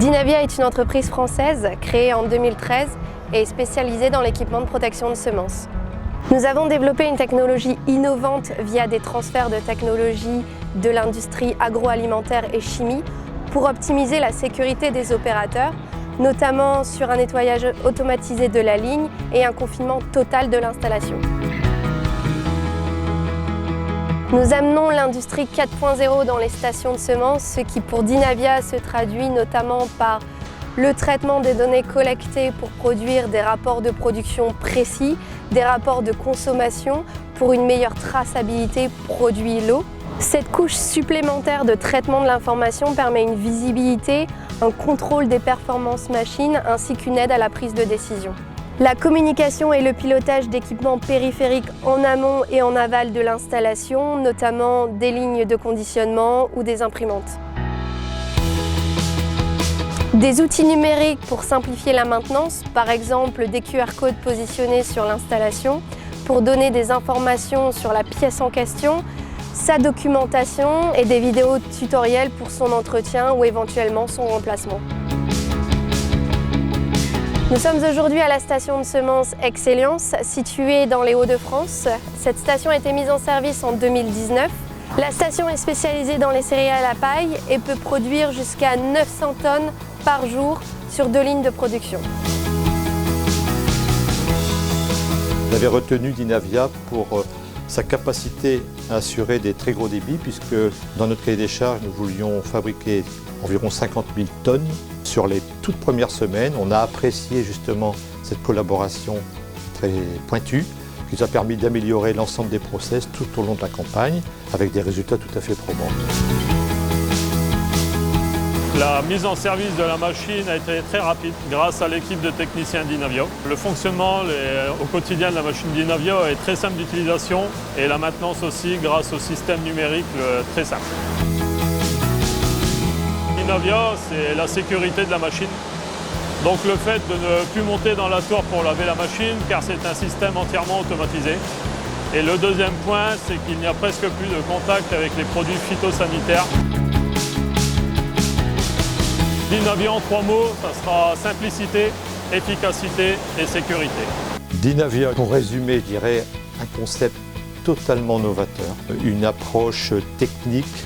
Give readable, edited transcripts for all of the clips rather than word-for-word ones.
Dinavia est une entreprise française créée en 2013 et spécialisée dans l'équipement de protection de semences. Nous avons développé une technologie innovante via des transferts de technologies de l'industrie agroalimentaire et chimie pour optimiser la sécurité des opérateurs, notamment sur un nettoyage automatisé de la ligne et un confinement total de l'installation. Nous amenons l'industrie 4.0 dans les stations de semences, ce qui pour Dinavia se traduit notamment par le traitement des données collectées pour produire des rapports de production précis, des rapports de consommation pour une meilleure traçabilité produit-lot. Cette couche supplémentaire de traitement de l'information permet une visibilité, un contrôle des performances machines ainsi qu'une aide à la prise de décision. La communication et le pilotage d'équipements périphériques en amont et en aval de l'installation, notamment des lignes de conditionnement ou des imprimantes. Des outils numériques pour simplifier la maintenance, par exemple des QR codes positionnés sur l'installation pour donner des informations sur la pièce en question, sa documentation et des vidéos tutoriels pour son entretien ou éventuellement son remplacement. Nous sommes aujourd'hui à la station de semences Exceliance, située dans les Hauts-de-France. Cette station a été mise en service en 2019. La station est spécialisée dans les céréales à paille et peut produire jusqu'à 900 tonnes par jour sur 2 lignes de production. Vous avez retenu Dinavia pour sa capacité à assurer des très gros débits, puisque dans notre cahier des charges, nous voulions fabriquer environ 50 000 tonnes. Sur les toutes premières semaines, on a apprécié justement cette collaboration très pointue qui nous a permis d'améliorer l'ensemble des process tout au long de la campagne avec des résultats tout à fait probants. La mise en service de la machine a été très rapide grâce à l'équipe de techniciens Dinavia. Le fonctionnement au quotidien de la machine Dinavia est très simple d'utilisation et la maintenance aussi grâce au système numérique très simple. Dinavia, c'est la sécurité de la machine. Donc le fait de ne plus monter dans la tour pour laver la machine car c'est un système entièrement automatisé. Et le deuxième point, c'est qu'il n'y a presque plus de contact avec les produits phytosanitaires. Dinavia en 3 mots, ça sera simplicité, efficacité et sécurité. Dinavia, pour résumer, je dirais un concept totalement novateur, une approche technique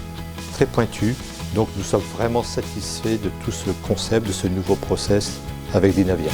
très pointue. Donc nous sommes vraiment satisfaits de tout ce concept, de ce nouveau process avec Dinavia.